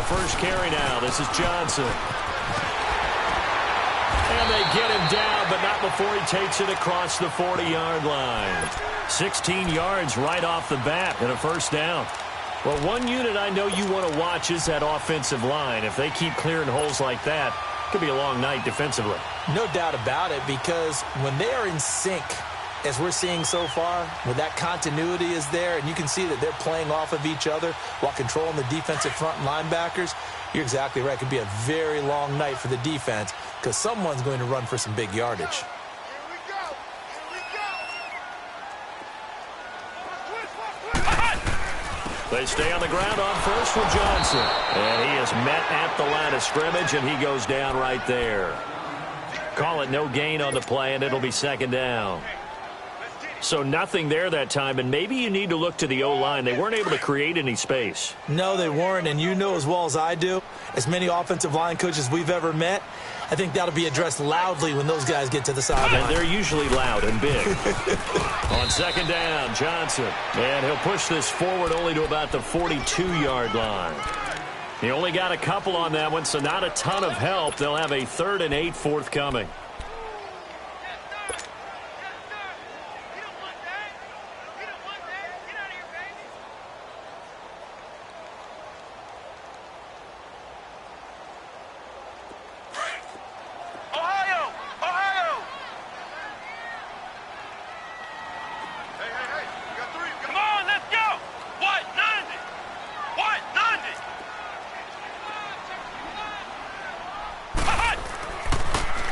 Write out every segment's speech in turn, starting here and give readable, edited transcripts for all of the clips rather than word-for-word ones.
first carry now. This is Johnson. And they get him down, but not before he takes it across the 40-yard line. 16 yards right off the bat and a first down. Well, one unit I know you want to watch is that offensive line. If they keep clearing holes like that, it could be a long night defensively. No doubt about it, because when they are in sync, as we're seeing so far, when that continuity is there, and you can see that they're playing off of each other while controlling the defensive front linebackers, you're exactly right. It could be a very long night for the defense because someone's going to run for some big yardage. They stay on the ground on first with Johnson. And he is met at the line of scrimmage, and he goes down right there. Call it no gain on the play, and it'll be second down. So nothing there that time, and maybe you need to look to the O-line. They weren't able to create any space. No, they weren't, and you know as well as I do, as many offensive line coaches we've ever met, I think that'll be addressed loudly when those guys get to the sideline. And they're usually loud and big. On second down, Johnson. And he'll push this forward only to about the 42-yard line. He only got a couple on that one, so not a ton of help. They'll have a 3rd and 8 forthcoming.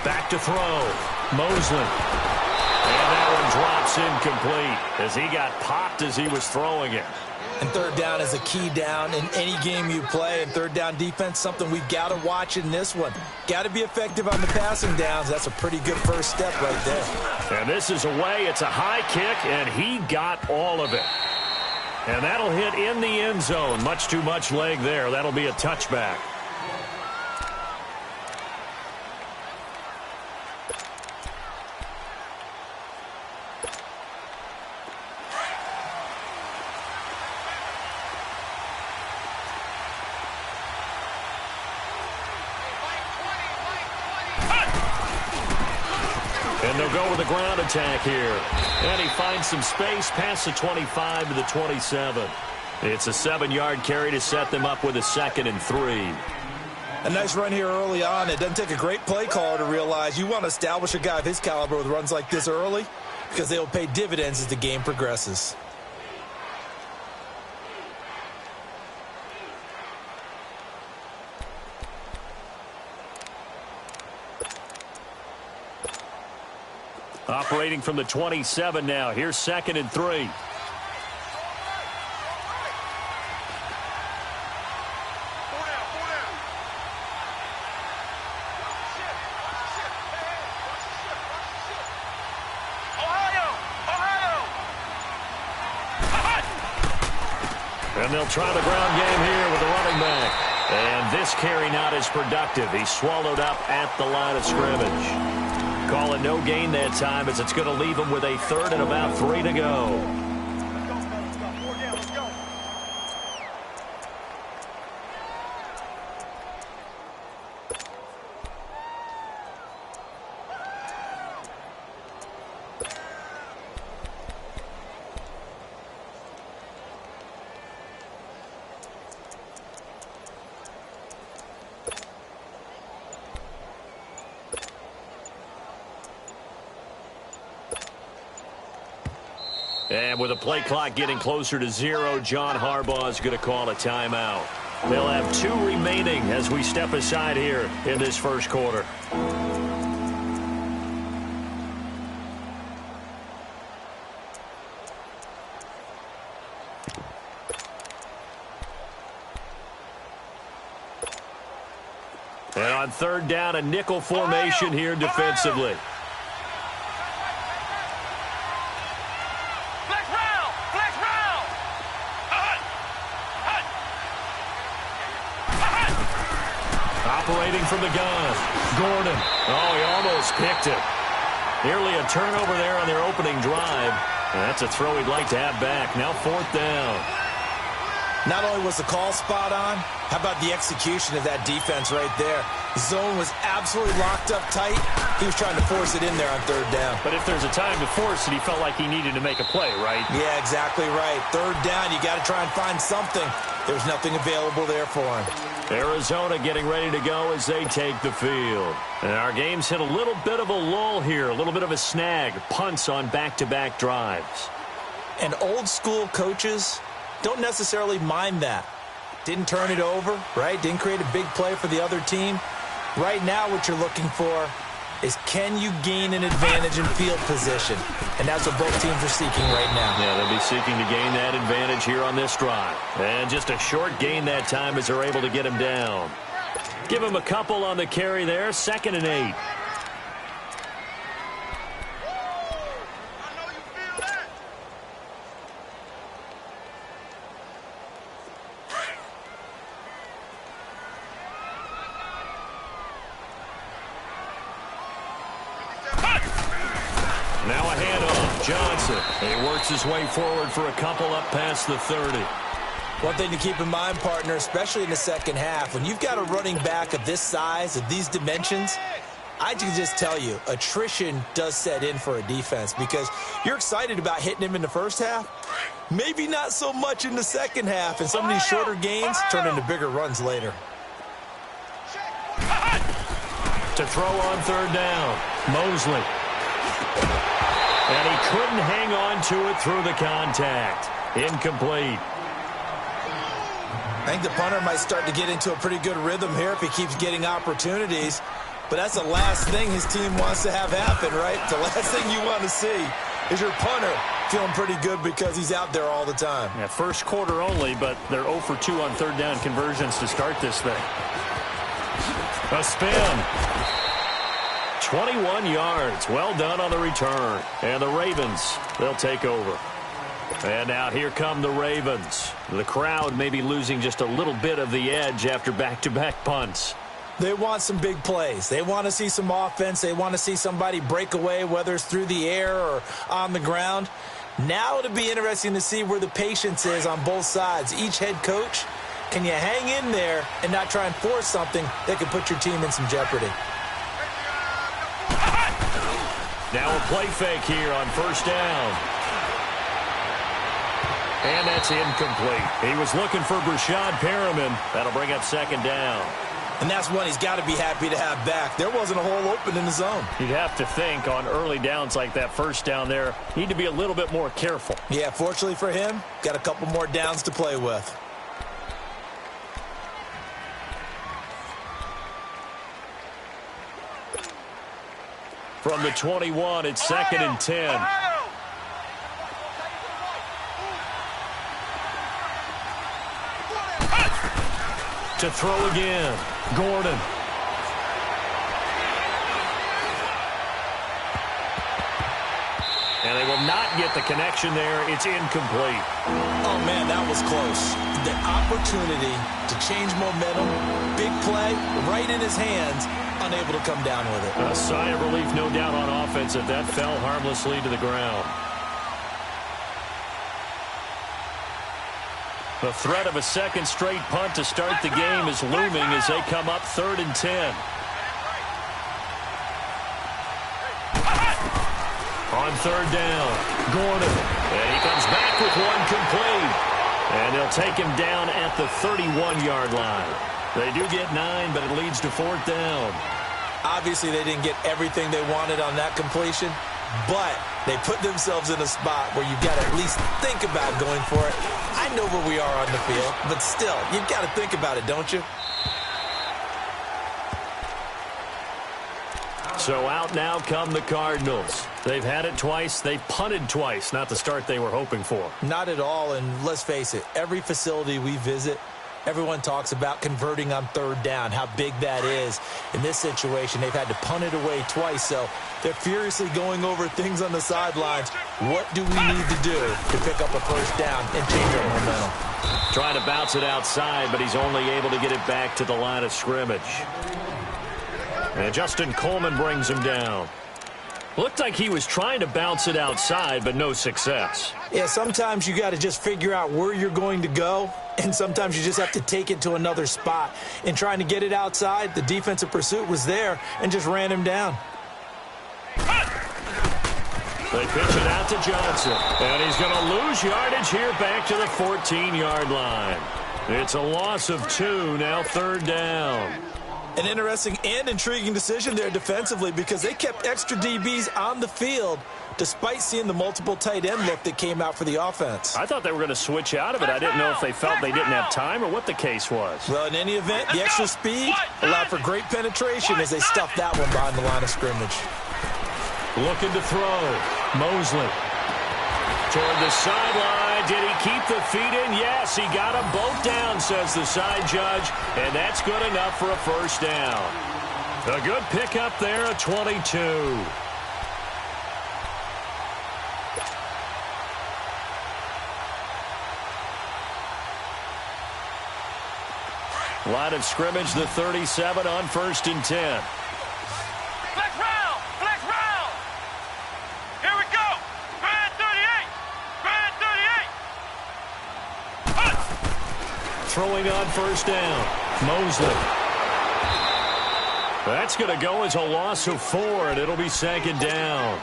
Back to throw. Mosley. And that one drops incomplete as he got popped as he was throwing it. And third down is a key down in any game you play. And third down defense, something we've got to watch in this one. Got to be effective on the passing downs. That's a pretty good first step right there. And this is away. It's a high kick, and he got all of it. And that'll hit in the end zone. Much too much leg there. That'll be a touchback. And they'll go with a ground attack here. And he finds some space past the 25 to the 27. It's a 7-yard carry to set them up with a 2nd and 3. A nice run here early on. It doesn't take a great play caller to realize you want to establish a guy of his caliber with runs like this early because they will pay dividends as the game progresses. Operating from the 27 now. Here's 2nd and 3. And they'll try the ground game here with the running back. And this carry not as productive. He's swallowed up at the line of scrimmage. Call it no gain that time as it's going to leave him with a 3rd and about 3 to go. And with the play clock getting closer to 0, John Harbaugh is going to call a timeout. They'll have 2 remaining as we step aside here in this first quarter. And on 3rd down, a nickel formation here defensively. Operating from the gun, Gordon. Oh, he almost picked it. Nearly a turnover there on their opening drive. And that's a throw he'd like to have back. Now 4th down. Not only was the call spot on, how about the execution of that defense right there? The zone was absolutely locked up tight. He was trying to force it in there on third down. But if there's a time to force it, he felt like he needed to make a play, right? Yeah, exactly right. Third down, you got to try and find something. There's nothing available there for him. Arizona getting ready to go as they take the field. And our game's hit a little bit of a lull here, a little bit of a snag. Punts on back-to-back drives. And old school coaches don't necessarily mind that. Didn't turn it over, right? Didn't create a big play for the other team. Right now what you're looking for is, can you gain an advantage in field position? And that's what both teams are seeking right now. Yeah, they'll be seeking to gain that advantage here on this drive. And just a short gain that time as they're able to get him down. Give him a couple on the carry there, 2nd and 8. Now a handoff. Johnson. He works his way forward for a couple up past the 30. One thing to keep in mind, partner, especially in the second half, when you've got a running back of this size, of these dimensions, I can just tell you, attrition does set in for a defense because you're excited about hitting him in the first half. Maybe not so much in the second half, and some of these shorter gains turn into bigger runs later. To throw on third down. Mosley. And he couldn't hang on to it through the contact. Incomplete. I think the punter might start to get into a pretty good rhythm here if he keeps getting opportunities. But that's the last thing his team wants to have happen, right? The last thing you want to see is your punter feeling pretty good because he's out there all the time. Yeah, first quarter only, but they're 0 for 2 on third down conversions to start this thing. A spin. 21 yards. Well done on the return. And the Ravens, they'll take over. And now here come the Ravens. The crowd may be losing just a little bit of the edge after back-to-back punts. They want some big plays. They want to see some offense. They want to see somebody break away, whether it's through the air or on the ground. Now it'll be interesting to see where the patience is on both sides. Each head coach, can you hang in there and not try and force something that could put your team in some jeopardy? Now a play fake here on first down. And that's incomplete. He was looking for Brashad Perriman. That'll bring up 2nd down. And that's one he's got to be happy to have back. There wasn't a hole open in the zone. You'd have to think on early downs like that first down there, need to be a little bit more careful. Yeah, fortunately for him, got a couple more downs to play with. From the 21, it's 2nd and 10. To throw again. Gordon. And they will not get the connection there. It's incomplete. Oh, man, that was close. The opportunity to change momentum, big play, right in his hands, unable to come down with it. A sigh of relief, no doubt, on offense if that fell harmlessly to the ground. The threat of a second straight punt to start the game is looming as they come up 3rd and 10. On third down, Gordon. And he comes back with one complete. And they'll take him down at the 31-yard line. They do get 9, but it leads to 4th down. Obviously, they didn't get everything they wanted on that completion, but they put themselves in a spot where you've got to at least think about going for it. I know where we are on the field, but still, you've got to think about it, don't you? So out now come the Cardinals. They've had it twice. They've punted twice. Not the start they were hoping for. Not at all, and let's face it, every facility we visit, everyone talks about converting on third down, how big that is. In this situation, they've had to punt it away twice, so they're furiously going over things on the sidelines. What do we need to do to pick up a first down and change our momentum? Trying to bounce it outside, but he's only able to get it back to the line of scrimmage. And Justin Coleman brings him down. Looked like he was trying to bounce it outside, but no success. Yeah, sometimes you got to just figure out where you're going to go And sometimes you just have to take it to another spot. In trying to get it outside, the defensive pursuit was there and just ran him down. They pitch it out to Johnson. And he's going to lose yardage here back to the 14-yard line. It's a loss of 2, now 3rd down. An interesting and intriguing decision there defensively because they kept extra DBs on the field despite seeing the multiple tight end look that came out for the offense. I thought they were going to switch out of it. I didn't know if they felt they didn't have time or what the case was. Well, in any event, the extra speed allowed for great penetration as they stuffed that one behind the line of scrimmage. Looking to throw. Mosley. Toward the sideline. Did he keep the feet in? Yes, he got them both down, says the side judge. And that's good enough for a 1st down. A good pickup there at 22. Line of scrimmage, the 37 on 1st and 10. Flex round! Flex round! Here we go! Brand 38! Brand 38! Throwing on 1st down. Mosley. That's going to go as a loss of 4, and it'll be 2nd down.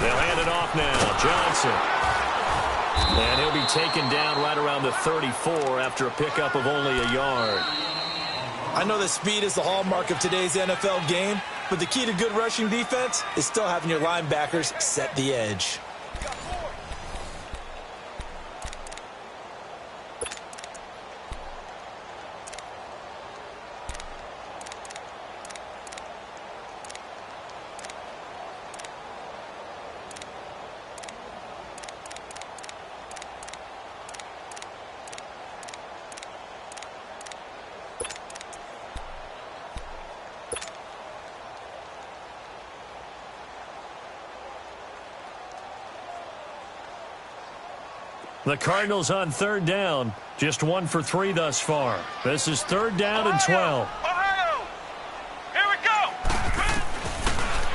They'll hand it off now. Johnson. And he'll be taken down right around the 34 after a pickup of only a yard. I know that speed is the hallmark of today's NFL game, but the key to good rushing defense is still having your linebackers set the edge. The Cardinals on 3rd down. Just 1 for 3 thus far. This is 3rd down and 12. Ohio! Here we go!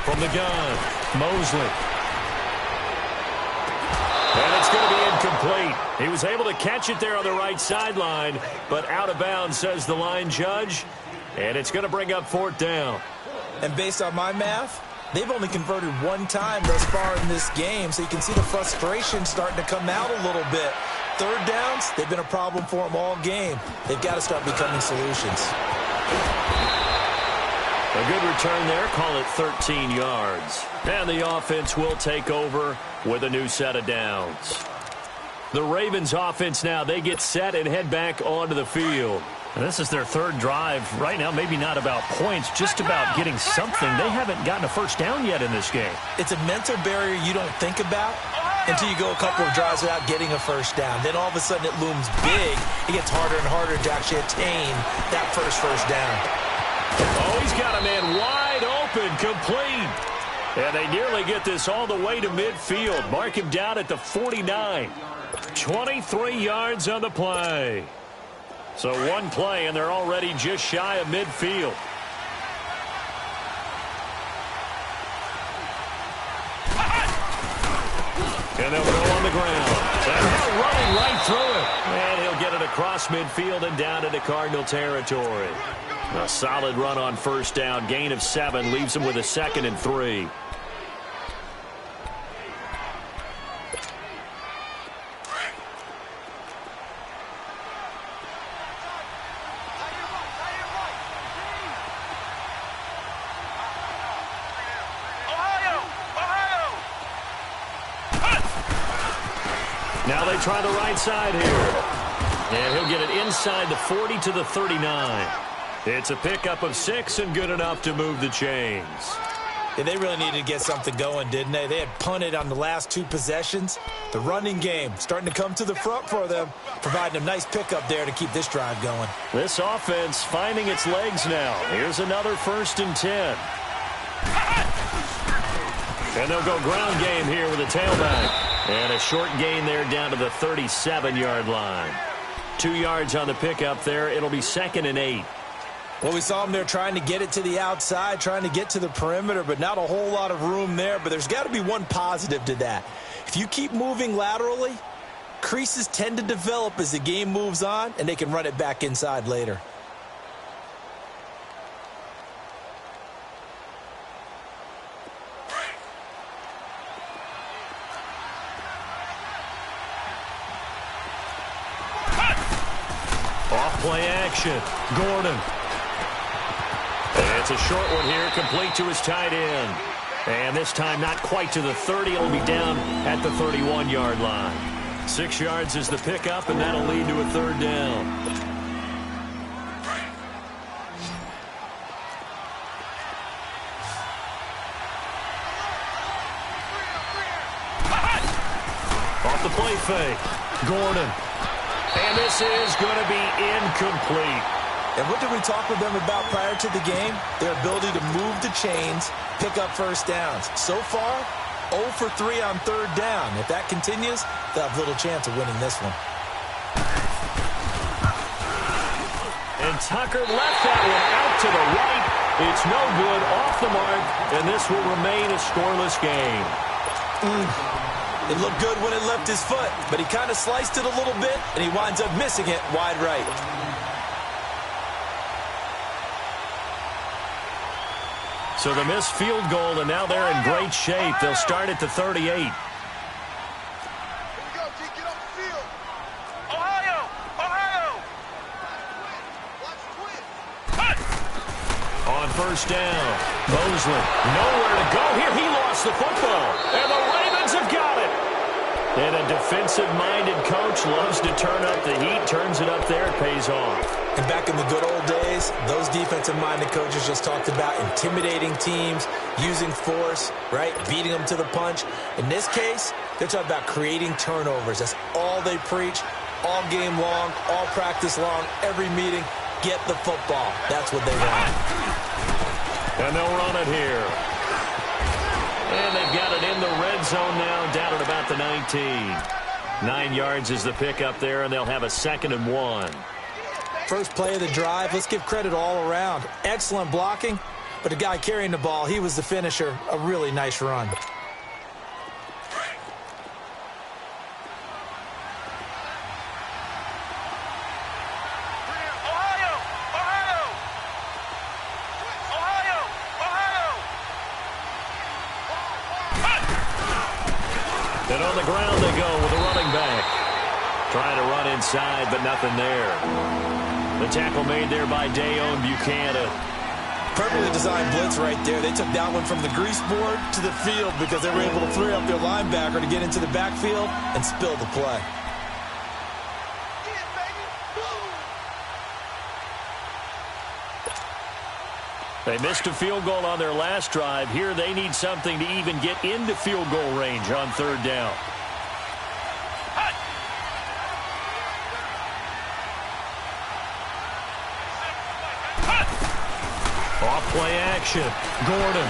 From the gun, Mosley. And it's going to be incomplete. He was able to catch it there on the right sideline, but out of bounds, says the line judge. And it's going to bring up 4th down. And based on my math, they've only converted 1 time thus far in this game, so you can see the frustration starting to come out a little bit. 3rd downs, they've been a problem for them all game. They've got to start becoming solutions. A good return there, call it 13 yards. And the offense will take over with a new set of downs. The Ravens offense now, they get set and head back onto the field. And this is their 3rd drive. Right now, maybe not about points, just about getting something. They haven't gotten a 1st down yet in this game. It's a mental barrier you don't think about until you go a couple of drives without getting a 1st down. Then all of a sudden it looms big. It gets harder and harder to actually attain that first down. Oh, he's got a man wide open, complete. And they nearly get this all the way to midfield. Mark him down at the 49. 23 yards on the play. So 1 play, and they're already just shy of midfield. And they'll go on the ground. And they're running right through it. And he'll get it across midfield and down into Cardinal territory. A solid run on 1st down. Gain of 7 leaves him with a 2nd and 3. Now they try the right side here. And he'll get it inside the 40 to the 39. It's a pickup of 6 and good enough to move the chains. Yeah, they really needed to get something going, didn't they? They had punted on the last 2 possessions. The running game starting to come to the front for them, providing a nice pickup there to keep this drive going. This offense finding its legs now. Here's another 1st and 10. And they'll go ground game here with a tailback. And a short gain there down to the 37-yard line. 2 yards on the pickup there. It'll be 2nd and 8. Well, we saw him there trying to get it to the outside, trying to get to the perimeter, but not a whole lot of room there. But there's got to be one positive to that. If you keep moving laterally, creases tend to develop as the game moves on, and they can run it back inside later. Off-play action. Gordon. It's a short one here, complete to his tight end. And this time not quite to the 30. It'll be down at the 31-yard line. 6 yards is the pickup, and that'll lead to a 3rd down. Off the play fake. Gordon. And this is going to be incomplete. And what did we talk with them about prior to the game? Their ability to move the chains, pick up first downs. So far, 0 for 3 on 3rd down. If that continues, they'll have little chance of winning this one. And Tucker left that one out to the right. It's no good, off the mark, and this will remain a scoreless game. It looked good when it left his foot, but he kind of sliced it a little bit, and he winds up missing it wide right. So the missed field goal, and now they're in great shape. They'll start at the 38. Here we go, G. Get up the field. Ohio! Ohio! Watch the twist. On 1st down, Mosley, nowhere to go here. He lost the football, and the Ravens have got it. And a defensive-minded coach loves to turn up the heat, turns it up there, it pays off. And back in the good old days, those defensive-minded coaches just talked about intimidating teams, using force, right, beating them to the punch. In this case, they're talking about creating turnovers. That's all they preach, all game long, all practice long, every meeting. Get the football. That's what they want. And they'll run it here. And they've got it in the red zone now, down at about the 19. 9 yards is the pickup there, and they'll have a 2nd and 1. First play of the drive, let's give credit all around. Excellent blocking, but the guy carrying the ball, he was the finisher. A really nice run. Ohio! Ohio! Ohio! Ohio! And on the ground they go with a running back. Trying to run inside, but nothing there. The tackle made there by Dayon Buchanan. Perfectly designed blitz right there. They took that one from the grease board to the field because they were able to free up their linebacker to get into the backfield and spill the play. They missed a field goal on their last drive. Here they need something to even get into field goal range on 3rd down. Off-play action. Gordon.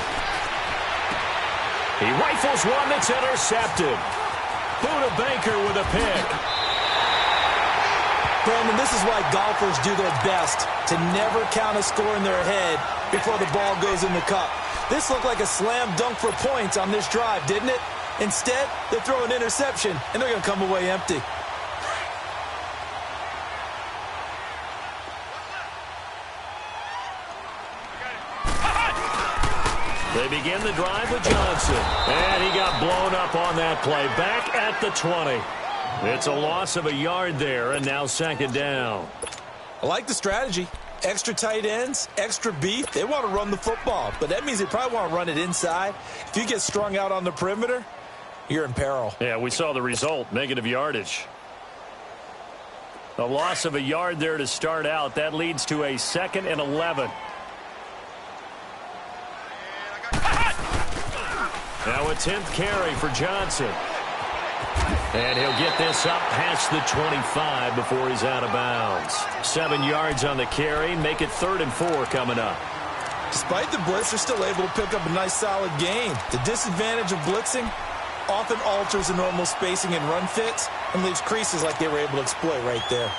He rifles one that's intercepted. Buda Baker with a pick. Brandon, this is why golfers do their best to never count a score in their head before the ball goes in the cup. This looked like a slam dunk for points on this drive, didn't it? Instead, they throw an interception, and they're going to come away empty. They begin the drive with Johnson. And he got blown up on that play. Back at the 20. It's a loss of a yard there, and now 2nd down. I like the strategy. Extra tight ends, extra beef. They want to run the football, but that means they probably want to run it inside. If you get strung out on the perimeter, you're in peril. Yeah, we saw the result, negative yardage. A loss of a yard there to start out. That leads to a 2nd and 11. Now a 10th carry for Johnson. And he'll get this up past the 25 before he's out of bounds. 7 yards on the carry. Make it 3rd and 4 coming up. Despite the blitz, they're still able to pick up a nice, solid gain. The disadvantage of blitzing often alters the normal spacing and run fits and leaves creases like they were able to exploit right there.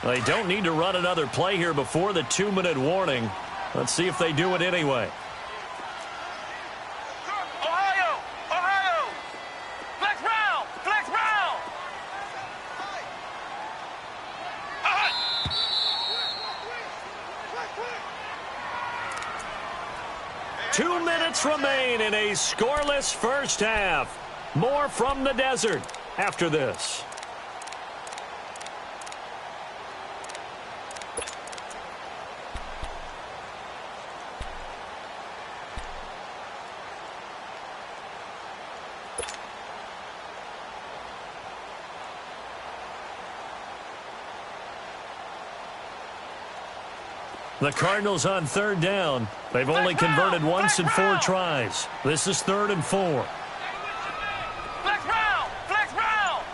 They don't need to run another play here before the 2-minute warning. Let's see if they do it anyway. Ohio! Ohio! Flex round! Flex round! 2 minutes remain in a scoreless first half. More from the desert after this. The Cardinals on 3rd down. They've only converted once in 4 tries. This is 3rd and 4. Flex round! Flex round!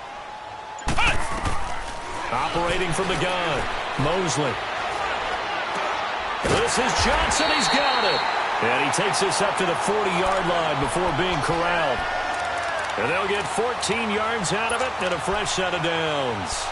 Operating from the gun, Mosley. This is Johnson. He's got it. And he takes this up to the 40-yard line before being corralled. And they'll get 14 yards out of it and a fresh set of downs.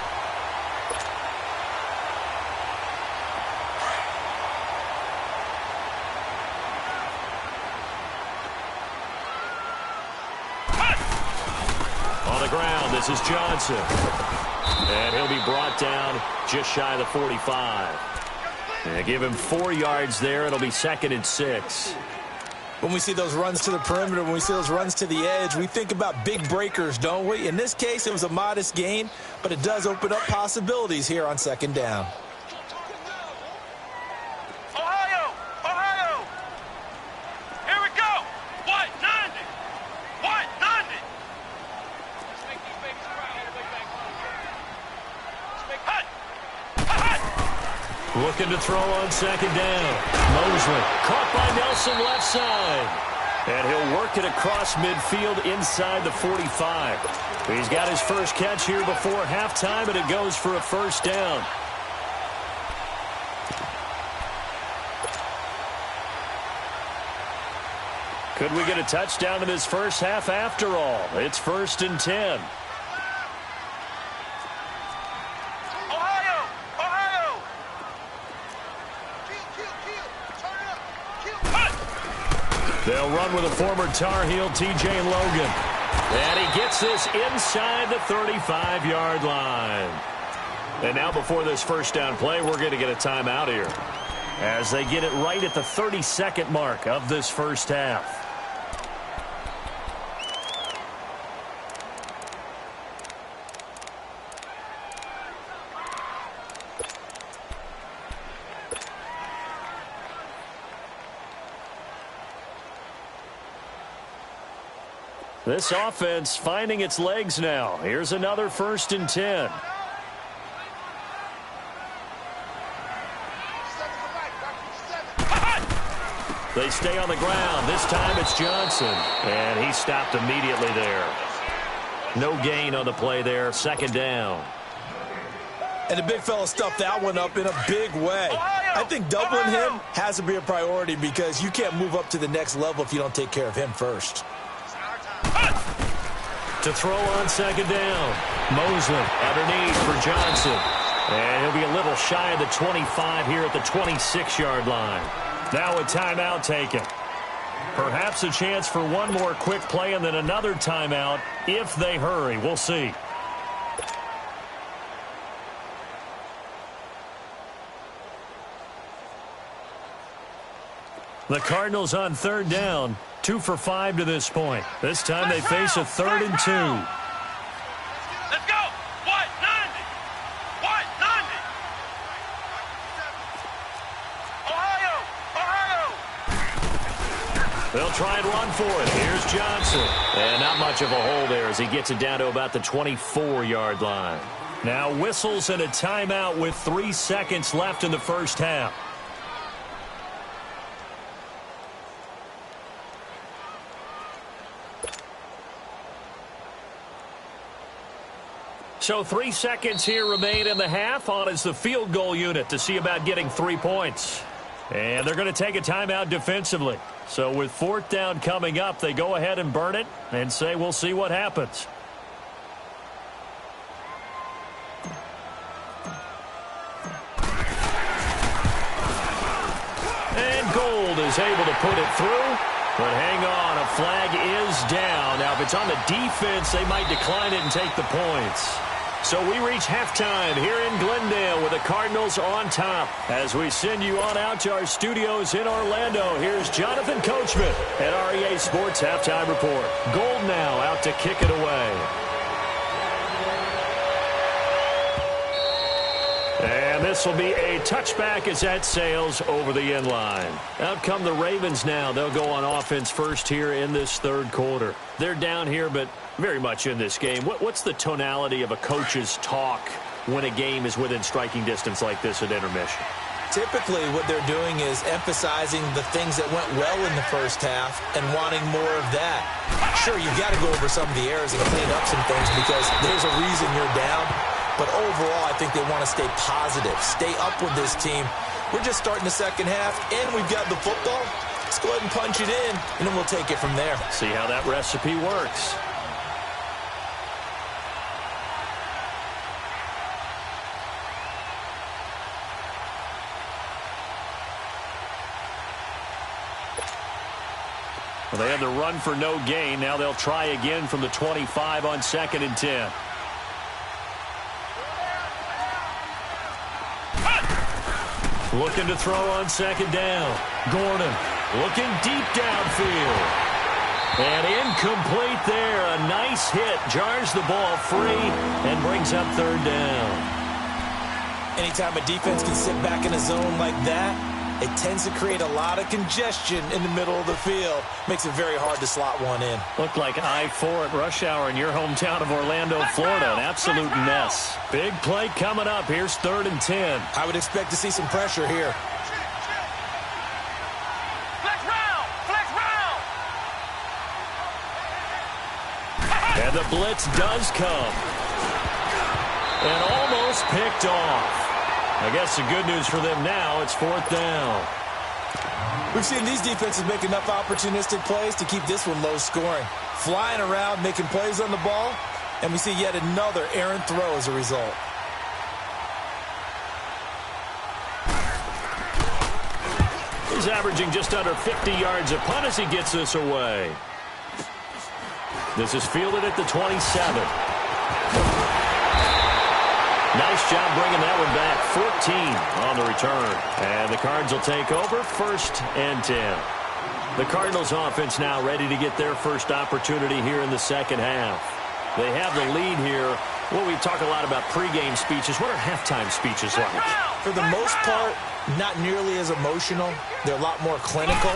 This is Johnson. And he'll be brought down just shy of the 45. And give him 4 yards there. It'll be 2nd and 6. When we see those runs to the perimeter, when we see those runs to the edge, we think about big breakers, don't we? In this case, it was a modest gain, but it does open up possibilities here on 2nd down. Ohio! Ohio! Here we go! What? 90! What? 90! Looking to throw on 2nd down. Mosley caught by Nelson left side. And he'll work it across midfield inside the 45. He's got his first catch here before halftime, and it goes for a first down. Could we get a touchdown in this first half after all? It's 1st and 10. They'll run with a former Tar Heel, T.J. Logan. And he gets this inside the 35-yard line. And now before this first down play, we're going to get a timeout here, as they get it right at the 32nd mark of this first half. This offense finding its legs now. Here's another 1st and 10. They stay on the ground. This time it's Johnson. And he stopped immediately there. No gain on the play there. 2nd down. And the big fella stuffed that one up in a big way. I think doubling him has to be a priority because you can't move up to the next level if you don't take care of him first. To throw on 2nd down. Mosley underneath for Johnson. And he'll be a little shy of the 25 here at the 26-yard line. Now a timeout taken. Perhaps a chance for one more quick play and then another timeout if they hurry. We'll see. The Cardinals on 3rd down. 2 for 5 to this point. This time they face a 3rd and 2. Let's go! What? 90! What? 90! Ohio! Ohio! They'll try and run for it. Here's Johnson. And not much of a hole there as he gets it down to about the 24-yard line. Now whistles and a timeout with 3 seconds left in the first half. So 3 seconds here remain in the half. On is the field goal unit to see about getting 3 points. And they're going to take a timeout defensively. So with 4th down coming up, they go ahead and burn it and say we'll see what happens. And Gold is able to put it through. But hang on, a flag is down. Now, if it's on the defense, they might decline it and take the points. So we reach halftime here in Glendale with the Cardinals on top. As we send you on out to our studios in Orlando, here's Jonathan Coachman at REA Sports Halftime Report. Gold now out to kick it away. And this will be a touchback as that sails over the end line. Out come the Ravens now. They'll go on offense first here in this 3rd quarter. They're down here, but very much in this game. What's the tonality of a coach's talk when a game is within striking distance like this at intermission? Typically, what they're doing is emphasizing the things that went well in the first half and wanting more of that. Sure, you've got to go over some of the errors and clean up some things because there's a reason you're down. But overall, I think they want to stay positive, stay up with this team. We're just starting the second half, and we've got the football. Let's go ahead and punch it in, and then we'll take it from there. See how that recipe works. Well, they had the run for no gain. Now they'll try again from the 25 on 2nd and 10. Looking to throw on 2nd down. Gordon looking deep downfield. And incomplete there. A nice hit. Jars the ball free and brings up 3rd down. Anytime a defense can sit back in a zone like that, it tends to create a lot of congestion in the middle of the field. Makes it very hard to slot one in. Looked like I-4 at rush hour in your hometown of Orlando, Florida. An absolute mess. Big play coming up. Here's 3rd and 10. I would expect to see some pressure here. Flex round! Flex round! And the blitz does come. And almost picked off. I guess the good news for them now, it's 4th down. We've seen these defenses make enough opportunistic plays to keep this one low scoring. Flying around, making plays on the ball, and we see yet another errant throw as a result. He's averaging just under 50 yards a punt as he gets this away. This is fielded at the 27. Nice job bringing that one back. 14 on the return. And the Cards will take over 1st and 10. The Cardinals offense now ready to get their first opportunity here in the second half. They have the lead here. Well, we talk a lot about pregame speeches. What are halftime speeches like? For the most part, not nearly as emotional. They're a lot more clinical.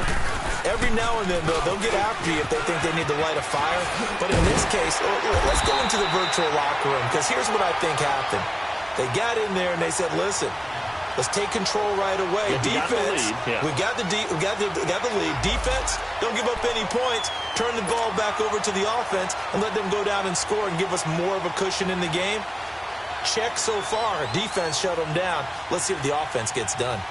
Every now and then, though, they'll get after you if they think they need to light a fire. But in this case, let's go into the virtual locker room, because here's what I think happened. They got in there and they said, listen, let's take control right away. Defense, we got the lead. Defense, don't give up any points. Turn the ball back over to the offense and let them go down and score and give us more of a cushion in the game. Check so far. Defense shut them down. Let's see if the offense gets done.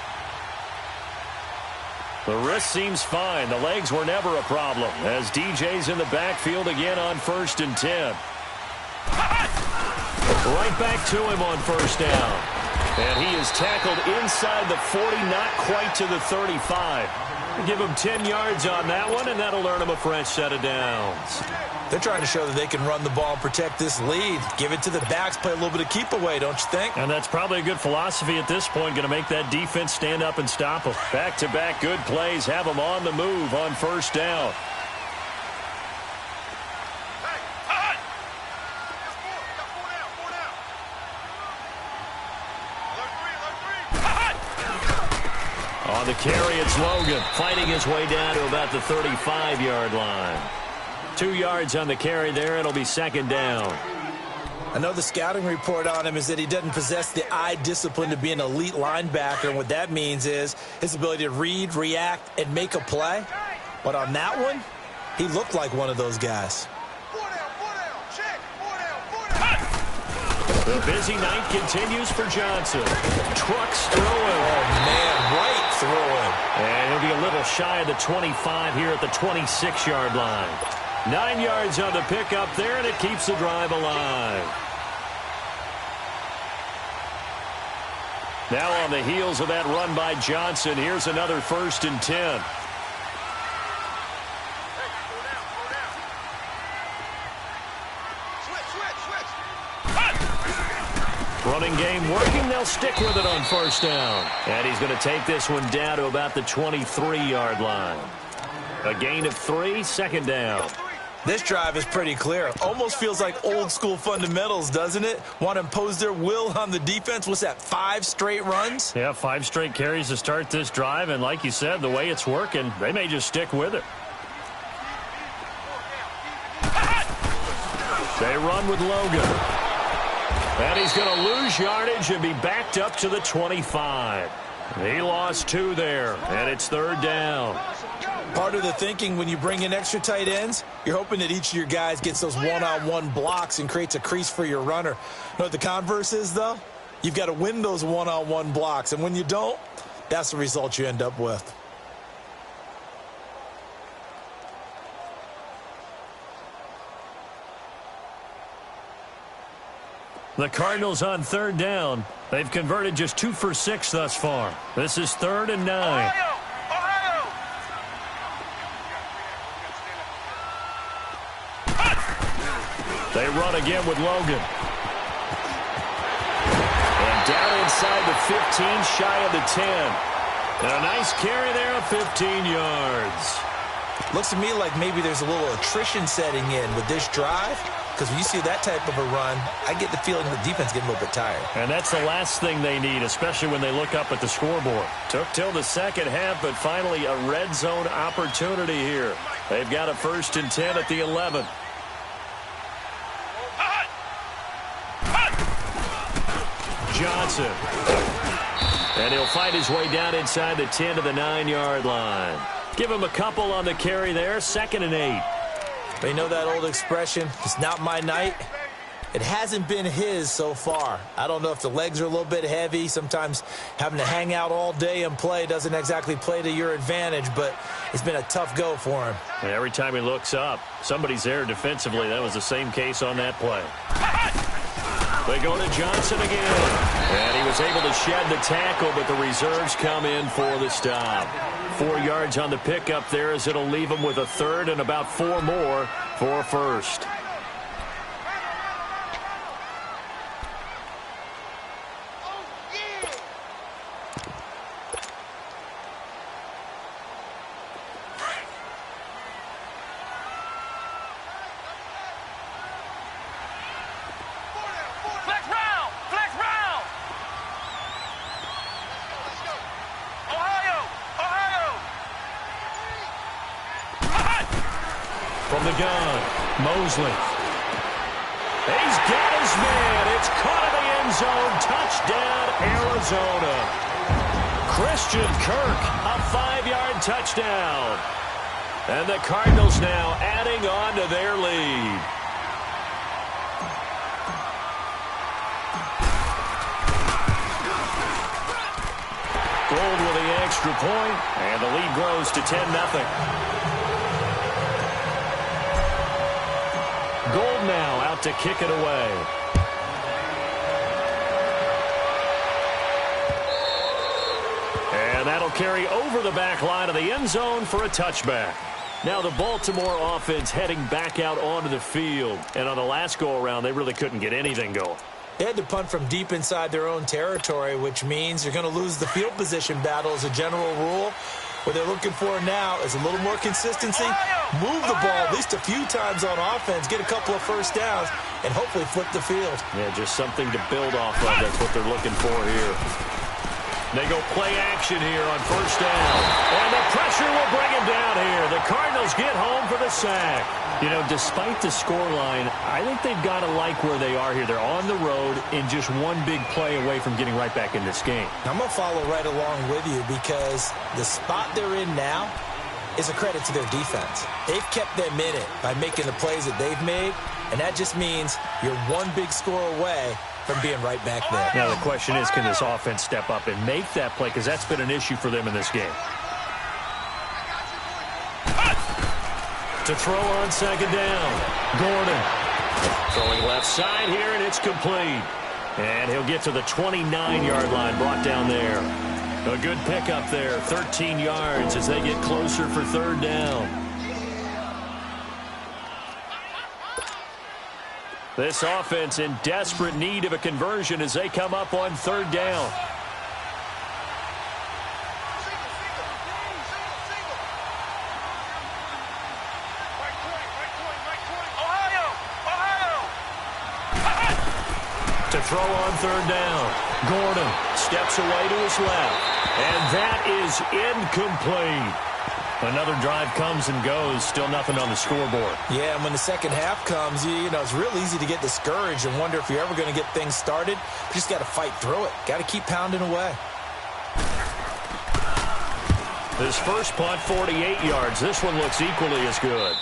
The wrist seems fine. The legs were never a problem as DJ's in the backfield again on 1st and 10. Right back to him on 1st down. And he is tackled inside the 40, not quite to the 35. Give him 10 yards on that one, and that'll earn him a fresh set of downs. They're trying to show that they can run the ball and protect this lead. Give it to the backs, play a little bit of keep away, don't you think? And that's probably a good philosophy at this point, going to make that defense stand up and stop them. Back-to-back good plays, have them on the move on 1st down. On the carry, it's Logan fighting his way down to about the 35-yard line. 2 yards on the carry there. It'll be 2nd down. I know the scouting report on him is that he doesn't possess the eye discipline to be an elite linebacker. And what that means is his ability to read, react, and make a play. But on that one, he looked like one of those guys. The busy night continues for Johnson. Trucks throwing. Oh, man, right throwing. And he'll be a little shy of the 25 here at the 26-yard line. 9 yards on the pickup there, and it keeps the drive alive. Now on the heels of that run by Johnson, here's another 1st and 10. Running game working. They'll stick with it on 1st down. And he's going to take this one down to about the 23-yard line. A gain of 3, 2nd down. This drive is pretty clear. Almost feels like old school fundamentals, doesn't it? Want to impose their will on the defense. What's that, 5 straight runs? Yeah, 5 straight carries to start this drive. And like you said, the way it's working, they may just stick with it. They run with Logan. And he's going to lose yardage and be backed up to the 25. He lost 2 there, and it's 3rd down. Part of the thinking when you bring in extra tight ends, you're hoping that each of your guys gets those one-on-one blocks and creates a crease for your runner. You know what the converse is, though? You've got to win those one-on-one blocks, and when you don't, that's the result you end up with. The Cardinals on 3rd down. They've converted just 2 for 6 thus far. This is 3rd and 9. They run again with Logan. And down inside the 15, shy of the 10. And a nice carry there of 15 yards. Looks to me like maybe there's a little attrition setting in with this drive. Because when you see that type of a run, I get the feeling the defense getting a little bit tired. And that's the last thing they need, especially when they look up at the scoreboard. Took till the 2nd half, but finally a red zone opportunity here. They've got a 1st and 10 at the 11. Johnson. And he'll fight his way down inside the 10 to the 9-yard line. Give him a couple on the carry there, 2nd and 8. They know that old expression, it's not my night. It hasn't been his so far. I don't know if the legs are a little bit heavy. Sometimes having to hang out all day and play doesn't exactly play to your advantage, but it's been a tough go for him. And every time he looks up, somebody's there defensively. That was the same case on that play. They go to Johnson again. And he was able to shed the tackle, but the reserves come in for the stop. 4 yards on the pickup there as it'll leave him with a 3rd and about 4 more for a 1st. From the gun, Mosley. He's got his man. It's caught in the end zone. Touchdown, Arizona. Christian Kirk, a 5-yard touchdown. And the Cardinals now adding on to their lead. Gold with the extra point, and the lead grows to 10-0. Gold now out to kick it away. And that'll carry over the back line of the end zone for a touchback. Now the Baltimore offense heading back out onto the field. And on the last go-around, they really couldn't get anything going. They had to punt from deep inside their own territory, which means you're going to lose the field position battle as a general rule. What they're looking for now is a little more consistency, move the ball at least a few times on offense, get a couple of 1st downs, and hopefully flip the field. Yeah, just something to build off of. That's what they're looking for here. They go play action here on 1st down. And the pressure will bring him down here. The Cardinals get home for the sack. You know, despite the scoreline, I think they've got to like where they are here. They're on the road and just one big play away from getting right back in this game. I'm going to follow right along with you because the spot they're in now is a credit to their defense. They've kept them in it by making the plays that they've made, and that just means you're one big score away from being right back there. Now the question is, can this offense step up and make that play? Because that's been an issue for them in this game. To throw on second down. Gordon. Throwing left side here, and it's complete. And he'll get to the 29-yard line, brought down there. A good pickup there, 13 yards as they get closer for third down. This offense in desperate need of a conversion as they come up on third down. To throw on third down. Gordon steps away to his left. And that is incomplete. Another drive comes and goes. Still nothing on the scoreboard. Yeah, and when the second half comes, you know, it's real easy to get discouraged and wonder if you're ever going to get things started. You just got to fight through it. Got to keep pounding away. This first punt, 48 yards. This one looks equally as good.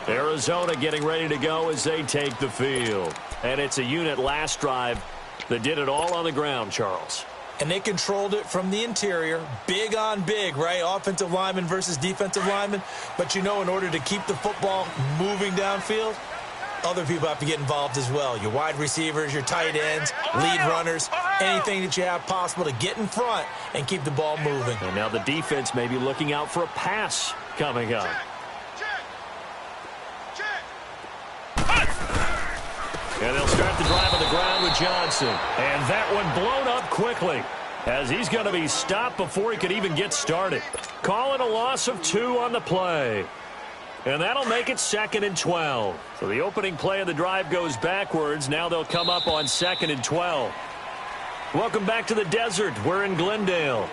Arizona getting ready to go as they take the field. And it's a unit last drive that did it all on the ground, Charles. And they controlled it from the interior. Big on big, right? Offensive lineman versus defensive lineman. But, you know, in order to keep the football moving downfield, other people have to get involved as well. Your wide receivers, your tight ends, lead runners, anything that you have possible to get in front and keep the ball moving. And now the defense may be looking out for a pass coming up. And they'll start the drive on the ground with Johnson. And that one blown up quickly as he's going to be stopped before he could even get started. Calling a loss of 2 on the play. And that'll make it 2nd and 12. So the opening play of the drive goes backwards. Now they'll come up on 2nd and 12. Welcome back to the desert. We're in Glendale.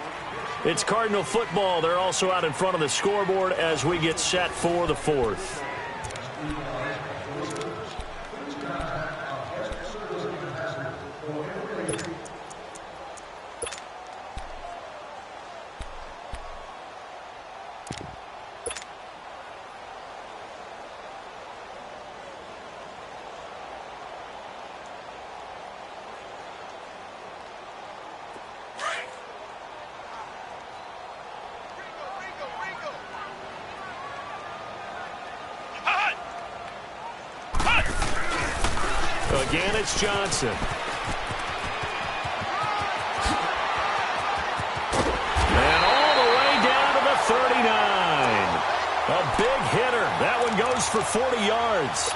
It's Cardinal football. They're also out in front of the scoreboard as we get set for the 4th. Again, it's Johnson. And all the way down to the 39. A big hitter. That one goes for 40 yards.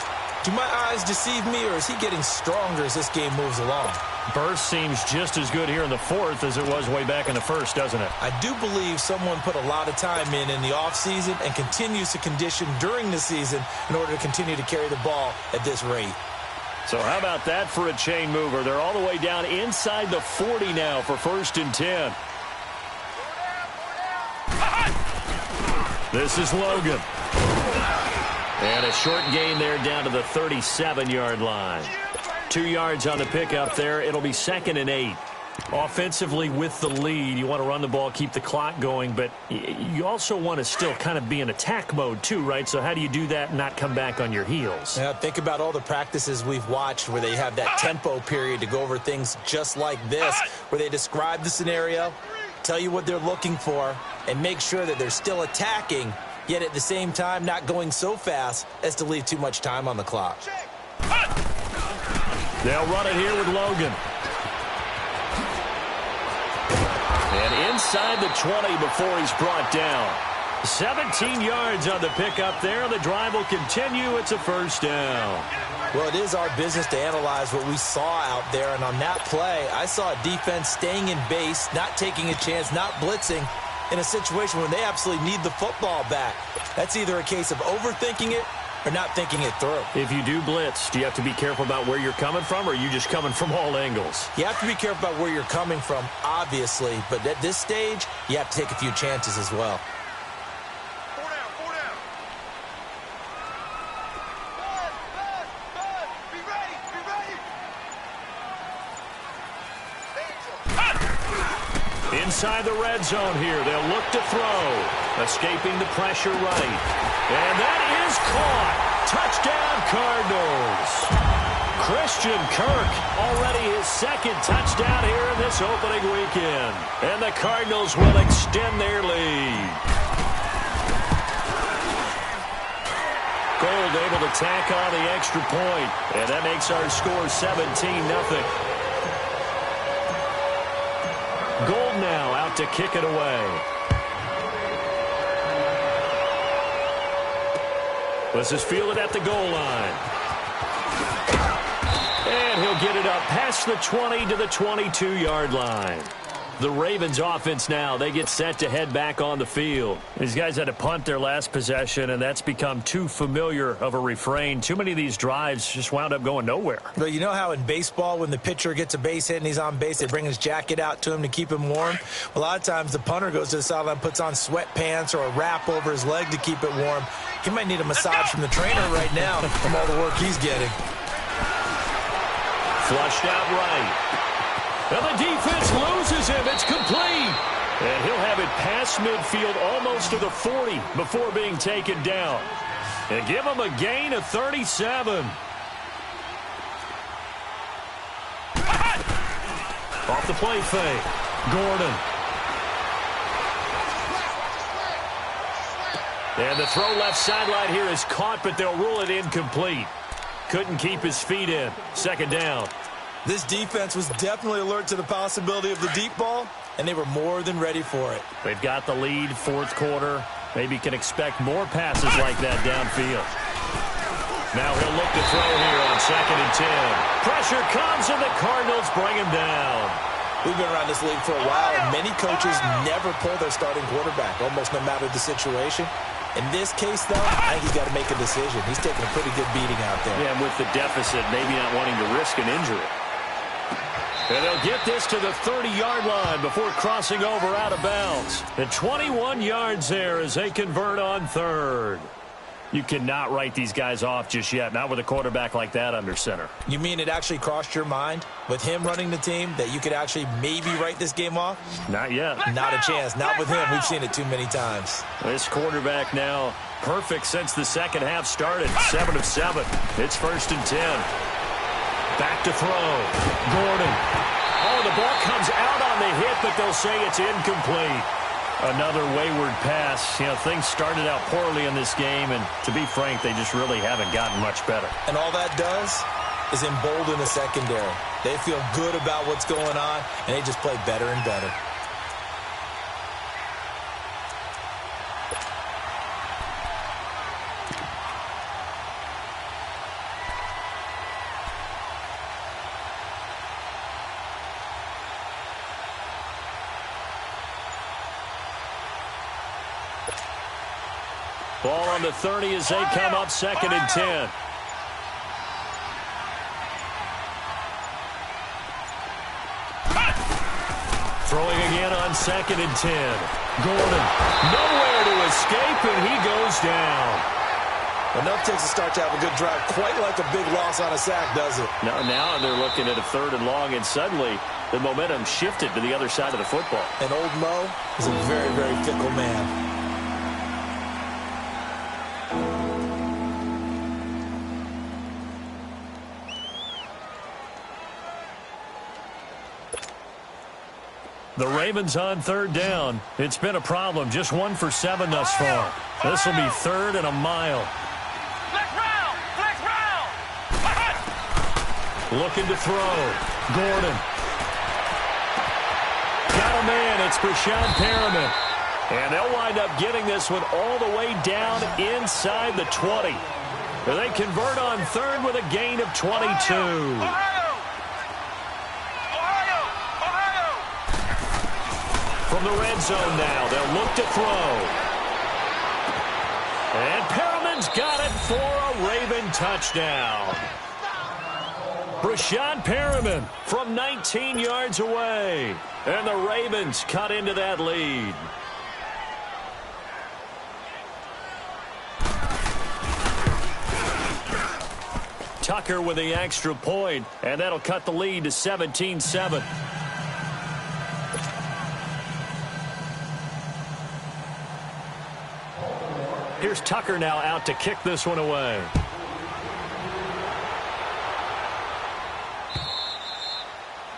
Do my eyes deceive me, or is he getting stronger as this game moves along? Burst seems just as good here in the 4th as it was way back in the 1st, doesn't it? I do believe someone put a lot of time in the offseason and continues to condition during the season in order to continue to carry the ball at this rate. So how about that for a chain mover? They're all the way down inside the 40 now for 1st and 10. This is Logan. And a short gain there down to the 37-yard line. 2 yards on the pickup there. It'll be 2nd and 8. Offensively with the lead, you want to run the ball, keep the clock going, but you also want to still kind of be in attack mode too, right? So how do you do that and not come back on your heels? Now, think about all the practices we've watched where they have that tempo period to go over things just like this, where they describe the scenario, tell you what they're looking for, and make sure that they're still attacking, yet at the same time not going so fast as to leave too much time on the clock. They'll run it here with Logan. And inside the 20 before he's brought down. 17 yards on the pickup there. The drive will continue. It's a 1st down. Well, it is our business to analyze what we saw out there. And on that play, I saw a defense staying in base, not taking a chance, not blitzing in a situation where they absolutely need the football back. That's either a case of overthinking it or not thinking it through. If you do blitz, do you have to be careful about where you're coming from, or are you just coming from all angles? You have to be careful about where you're coming from, obviously, but at this stage, you have to take a few chances as well. 4 down, 4 down. Be ready, be ready. inside the red zone here. They'll look to throw. Escaping the pressure right. And that is caught. Touchdown, Cardinals. Christian Kirk, already his second touchdown here in this opening weekend. And the Cardinals will extend their lead. Gold able to tack on the extra point. And that makes our score 17-0. Gold now out to kick it away. This is fielded at the goal line. And he'll get it up past the 20 to the 22-yard line. The Ravens offense now, they get set to head back on the field. These guys had to punt their last possession, and that's become too familiar of a refrain. Too many of these drives just wound up going nowhere. But you know how in baseball, when the pitcher gets a base hit and he's on base, they bring his jacket out to him to keep him warm? A lot of times the punter goes to the sideline, puts on sweatpants or a wrap over his leg to keep it warm. He might need a massage from the trainer right now from all the work he's getting. Flushed out right. And the defense loses him. It's complete. And he'll have it past midfield almost to the 40 before being taken down. And give him a gain of 37. Off the play fake. Gordon. And the throw left sideline here is caught, but they'll rule it incomplete. Couldn't keep his feet in. Second down. This defense was definitely alert to the possibility of the deep ball, and they were more than ready for it. They've got the lead, fourth quarter. Maybe can expect more passes like that downfield. Now he'll look to throw here on 2nd and 10. Pressure comes, and the Cardinals bring him down. We've been around this league for a while, and many coaches never pull their starting quarterback, almost no matter the situation. In this case, though, I think he's got to make a decision. He's taking a pretty good beating out there. Yeah, and with the deficit, maybe not wanting to risk an injury. And they'll get this to the 30-yard line before crossing over out of bounds. And 21 yards there as they convert on 3rd. You cannot write these guys off just yet, not with a quarterback like that under center. You mean it actually crossed your mind with him running the team that you could actually maybe write this game off? Not yet. Not a chance. Not with him. We've seen it too many times. This quarterback now perfect since the second half started. 7 of 7. It's 1st and 10. Back to throw. Gordon. Oh, the ball comes out on the hit, but they'll say it's incomplete. Another wayward pass. You know, things started out poorly in this game, and to be frank, they just really haven't gotten much better. And all that does is embolden the secondary. They feel good about what's going on, and they just play better and better. Ball on the 30 as they come up 2nd and 10. Throwing again on 2nd and 10. Gordon, nowhere to escape, and he goes down. Enough takes a start to have a good drive. Quite like a big loss on a sack, does it? Now they're looking at a 3rd and long, and suddenly the momentum shifted to the other side of the football. And old Mo is a very, very fickle man. The Ravens on 3rd down. It's been a problem. Just 1 for 7 thus far. This will be 3rd and a mile. Flex round! Looking to throw. Gordon. Got a man. It's Brashad Perriman. And they'll wind up getting this one all the way down inside the 20. They convert on 3rd with a gain of 22. From the red zone now, they'll look to throw. And Perriman's got it for a Raven touchdown. Brashad Perriman from 19 yards away. And the Ravens cut into that lead. Tucker with the extra point, and that'll cut the lead to 17-7. Here's Tucker now out to kick this one away.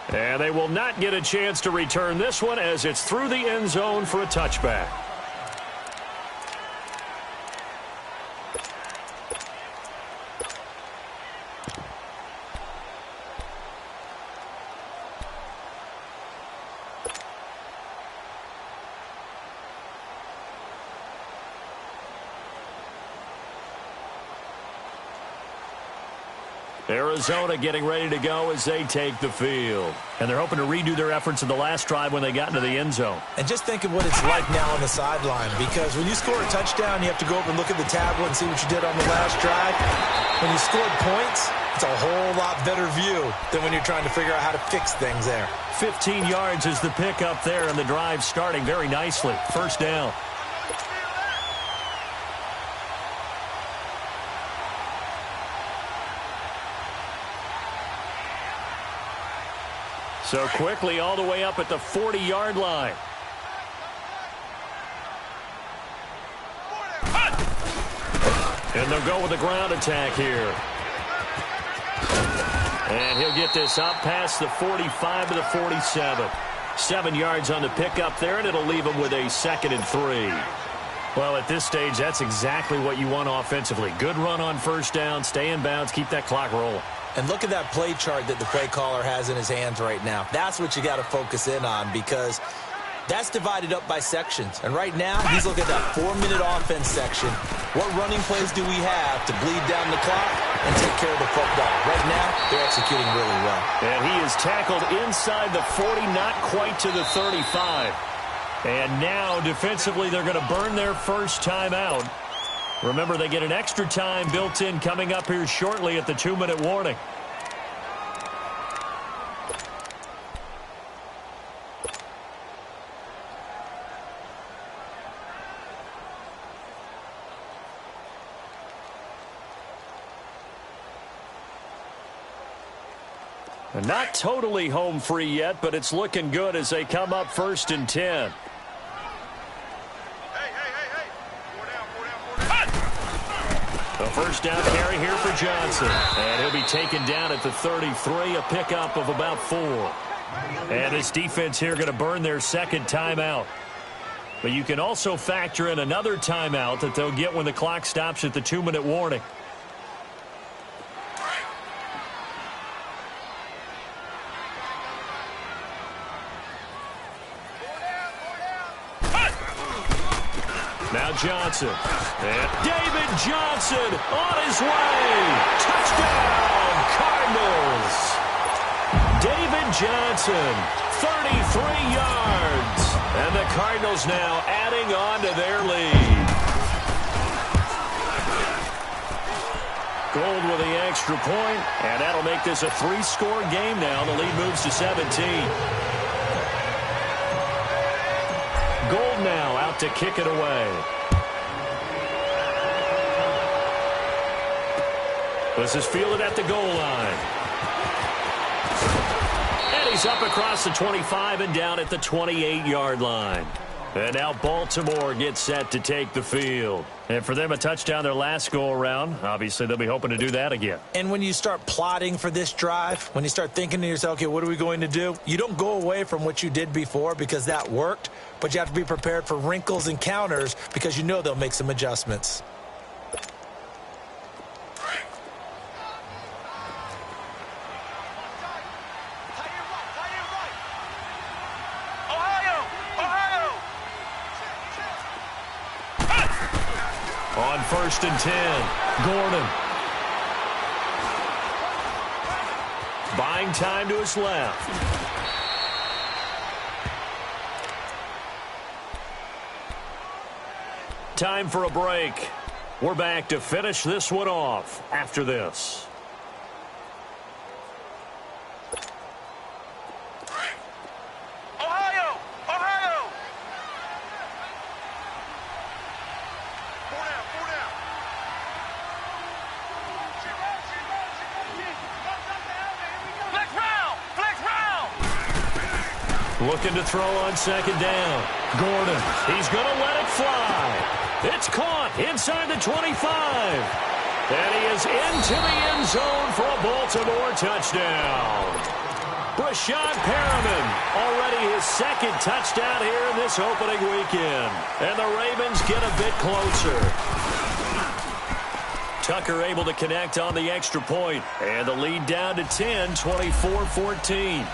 And they will not get a chance to return this one as it's through the end zone for a touchback. Arizona getting ready to go as they take the field. And they're hoping to redo their efforts in the last drive when they got into the end zone. And just think of what it's like now on the sideline, because when you score a touchdown, you have to go over and look at the tablet and see what you did on the last drive. When you scored points, it's a whole lot better view than when you're trying to figure out how to fix things there. 15 yards is the pickup there, and the drive starting very nicely. First down. So quickly all the way up at the 40-yard line. And they'll go with a ground attack here. And he'll get this up past the 45 to the 47. 7 yards on the pickup there, and it'll leave him with a 2nd and 3. Well, at this stage, that's exactly what you want offensively. Good run on first down, stay in bounds, keep that clock rolling. And look at that play chart that the play caller has in his hands right now. That's what you got to focus in on, because that's divided up by sections. And right now, he's looking at that 4-minute offense section. What running plays do we have to bleed down the clock and take care of the football? Right now, they're executing really well. And he is tackled inside the 40, not quite to the 35. And now, defensively, they're going to burn their first time out. Remember, they get an extra time built in coming up here shortly at the 2-minute warning. Not totally home free yet, but it's looking good as they come up 1st and 10. The first down carry here for Johnson. And he'll be taken down at the 33, a pickup of about 4. And this defense here going to burn their second timeout. But you can also factor in another timeout that they'll get when the clock stops at the 2-minute warning. Now Johnson. And David Johnson on his way. Touchdown, Cardinals. David Johnson, 33 yards. And the Cardinals now adding on to their lead. Gold with the extra point, and that'll make this a 3-score game now. The lead moves to 17. Gold now out to kick it away. This is fielded at the goal line. And he's up across the 25 and down at the 28-yard line. And now Baltimore gets set to take the field. And for them, a touchdown their last go-around. Obviously, they'll be hoping to do that again. And when you start plotting for this drive, when you start thinking to yourself, okay, what are we going to do? You don't go away from what you did before because that worked, but you have to be prepared for wrinkles and counters because you know they'll make some adjustments. On 1st and 10, Gordon. Buying time to his left. Time for a break. We're back to finish this one off after this. Looking to throw on second down. Gordon, he's going to let it fly. It's caught inside the 25. And he is into the end zone for a Baltimore touchdown. Brashad Perriman, already his second touchdown here in this opening weekend. And the Ravens get a bit closer. Tucker able to connect on the extra point. And the lead down to 10, 24-14.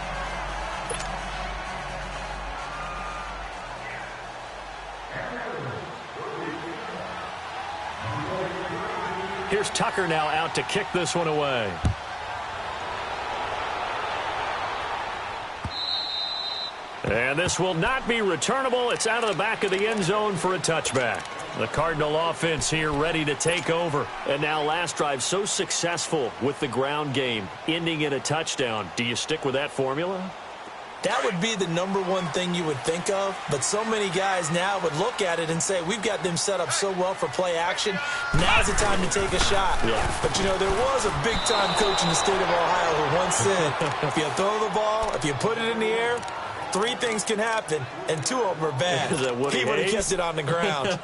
Here's Tucker now out to kick this one away. And this will not be returnable. It's out of the back of the end zone for a touchback. The Cardinal offense here ready to take over. And now last drive so successful with the ground game, ending in a touchdown. Do you stick with that formula? That would be the number one thing you would think of, but so many guys now would look at it and say, we've got them set up so well for play action, now's the time to take a shot. Yeah. But, you know, there was a big-time coach in the state of Ohio who once said, if you throw the ball, if you put it in the air, 3 things can happen, and 2 of them are bad. Is that he would have kept it on the ground.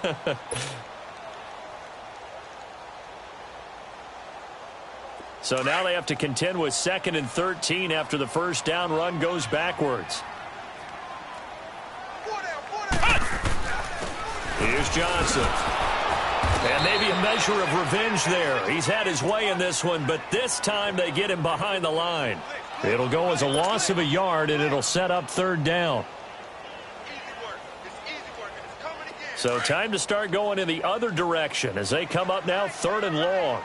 So now they have to contend with 2nd and 13 after the first down run goes backwards. Here's Johnson. And maybe a measure of revenge there. He's had his way in this one, but this time they get him behind the line. It'll go as a loss of a yard, and it'll set up 3rd down. So time to start going in the other direction as they come up now 3rd and long.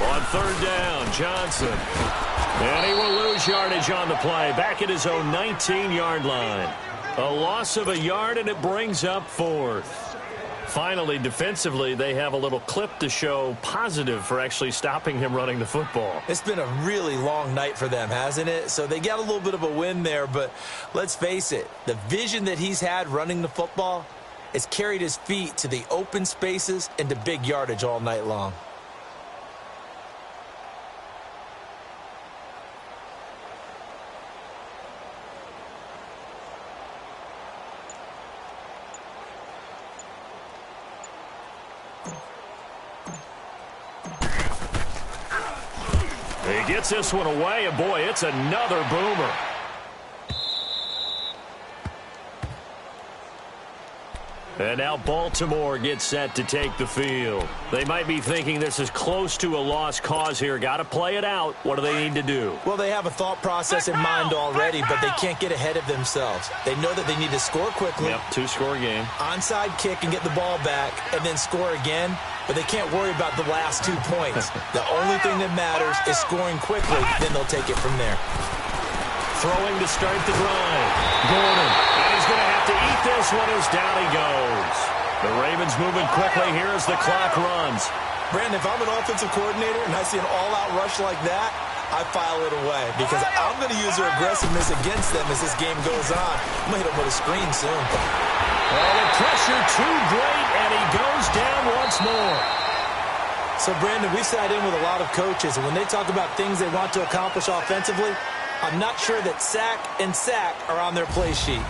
On 3rd down, Johnson. And he will lose yardage on the play. Back at his own 19-yard line. A loss of a yard, and it brings up 4th. Finally, defensively, they have a little clip to show positive for actually stopping him running the football. It's been a really long night for them, hasn't it? So they got a little bit of a win there, but let's face it, the vision that he's had running the football has carried his feet to the open spaces and to big yardage all night long. He gets this one away, and boy, it's another boomer. And now Baltimore gets set to take the field. They might be thinking this is close to a lost cause here. Got to play it out. What do they need to do? Well, they have a thought process in mind already, but they can't get ahead of themselves. They know that they need to score quickly. Yep, 2-score game. Onside kick and get the ball back and then score again. But they can't worry about the last 2 points. The only thing that matters is scoring quickly. Then they'll take it from there. Throwing to start the drive. Gordon. And he's going to have to eat this one as down he goes. The Ravens moving quickly here as the clock runs. Brandon, if I'm an offensive coordinator and I see an all-out rush like that, I file it away because I'm going to use their aggressiveness against them as this game goes on. I'm going to hit them with a screen soon. Oh, the pressure too great, and he goes down once more. So, Brandon, we sat in with a lot of coaches, and when they talk about things they want to accomplish offensively, I'm not sure that sack and sack are on their play sheet.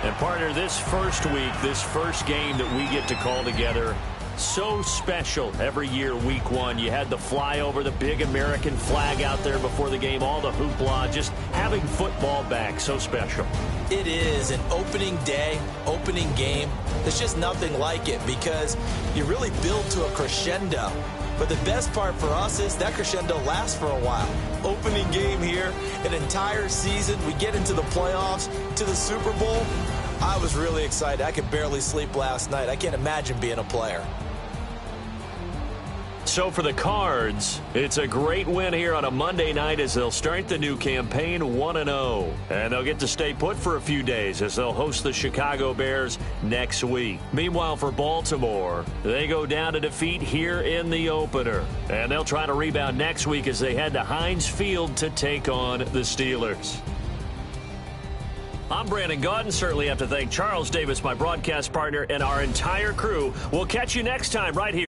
And, partner, this first week, this first game that we get to call together, so special every year, week 1. You had the flyover, the big American flag out there before the game, all the hoopla, just having football back, so special. It is an opening day, opening game. There's just nothing like it because you really build to a crescendo. But the best part for us is that crescendo lasts for a while. Opening game here, an entire season. We get into the playoffs, to the Super Bowl. I was really excited. I could barely sleep last night. I can't imagine being a player. So for the Cards, it's a great win here on a Monday night as they'll start the new campaign 1-0. And they'll get to stay put for a few days as they'll host the Chicago Bears next week. Meanwhile, for Baltimore, they go down to defeat here in the opener. And they'll try to rebound next week as they head to Heinz Field to take on the Steelers. I'm Brandon Gaudin. Certainly have to thank Charles Davis, my broadcast partner, and our entire crew. We'll catch you next time right here.